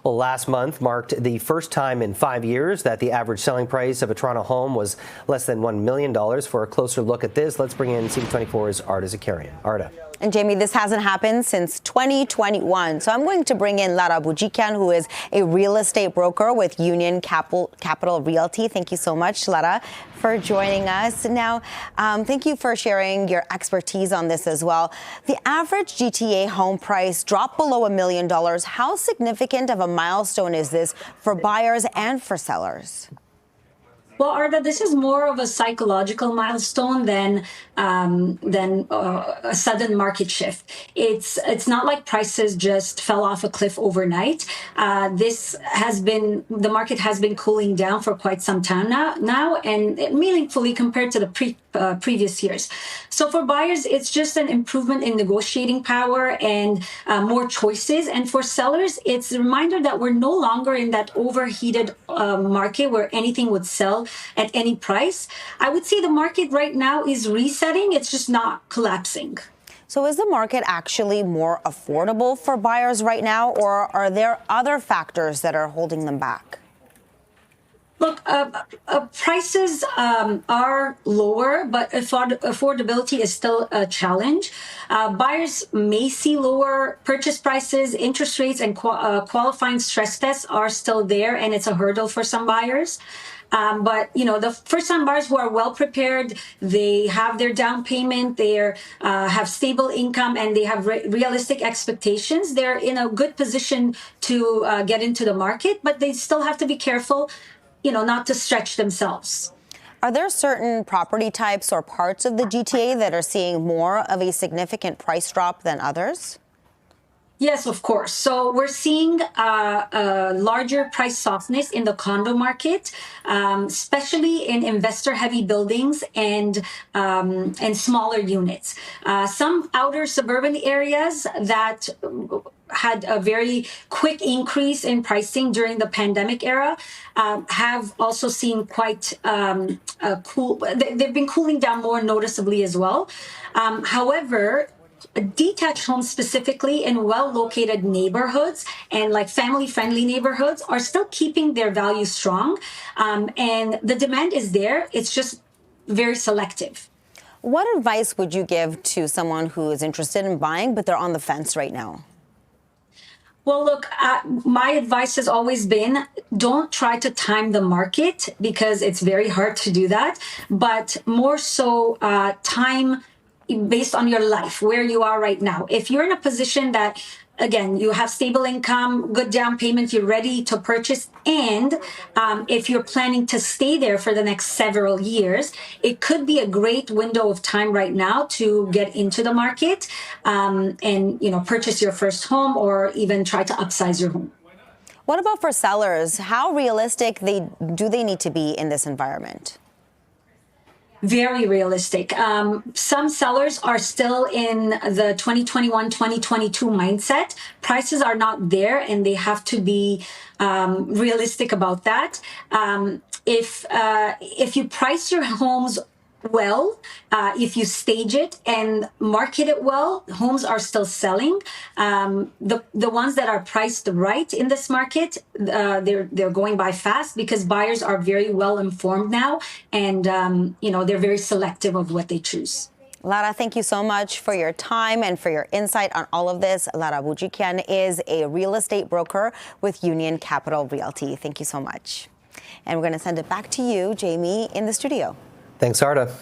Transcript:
Well, last month marked the first time in 5 years that the average selling price of a Toronto home was less than $1 million. For a closer look at this, let's bring in CV24's Arda Zakarian. Arda. And Jamie, this hasn't happened since 2021. So I'm going to bring in Lara Bujikian, who is a real estate broker with Union Capital Realty. Thank you so much, Lara, for joining us. Now, thank you for sharing your expertise on this as well. The average GTA home price dropped below $1 million. How significant of a milestone is this for buyers and for sellers? Well, Arda, this is more of a psychological milestone than a sudden market shift. It's not like prices just fell off a cliff overnight. The market has been cooling down for quite some time now, and meaningfully compared to the previous years. So for buyers, it's just an improvement in negotiating power and more choices. And for sellers, it's a reminder that we're no longer in that overheated market where anything would sell at any price. I would say the market right now is resetting. It's just not collapsing. So is the market actually more affordable for buyers right now, or are there other factors that are holding them back? Look, prices are lower, but affordability is still a challenge. Buyers may see lower purchase prices, interest rates, and qualifying stress tests are still there, and it's a hurdle for some buyers. But, the first-time buyers who are well-prepared, they have their down payment, they have stable income, and they have realistic expectations. They're in a good position to get into the market, but they still have to be careful, not to stretch themselves. Are there certain property types or parts of the GTA that are seeing more of a significant price drop than others? Yes, of course. So we're seeing a larger price softness in the condo market, especially in investor-heavy buildings and smaller units. Some outer suburban areas that had a very quick increase in pricing during the pandemic era have also seen quite they've been cooling down more noticeably as well. However, detached homes specifically in well-located neighborhoods and like family-friendly neighborhoods are still keeping their value strong. And the demand is there. It's just very selective. What advice would you give to someone who is interested in buying, but they're on the fence right now? Well, look, my advice has always been don't try to time the market because it's very hard to do that, but more so time based on your life, where you are right now. If you're in a position that, again, you have stable income, good down payment, you're ready to purchase, and if you're planning to stay there for the next several years, it could be a great window of time right now to get into the market and purchase your first home or even try to upsize your home. What about for sellers? How realistic do they need to be in this environment? Very realistic. Some sellers are still in the 2021-2022 mindset. Prices are not there, and they have to be realistic about that. If you price your homes well, if you stage it and market it well, homes are still selling. The ones that are priced right in this market, they're going by fast because buyers are very well informed now, and they're very selective of what they choose. Lara, thank you so much for your time and for your insight on all of this. Lara Bujikian is a real estate broker with Union Capital Realty. Thank you so much. And we're going to send it back to you, Jamie, in the studio. Thanks, Arda.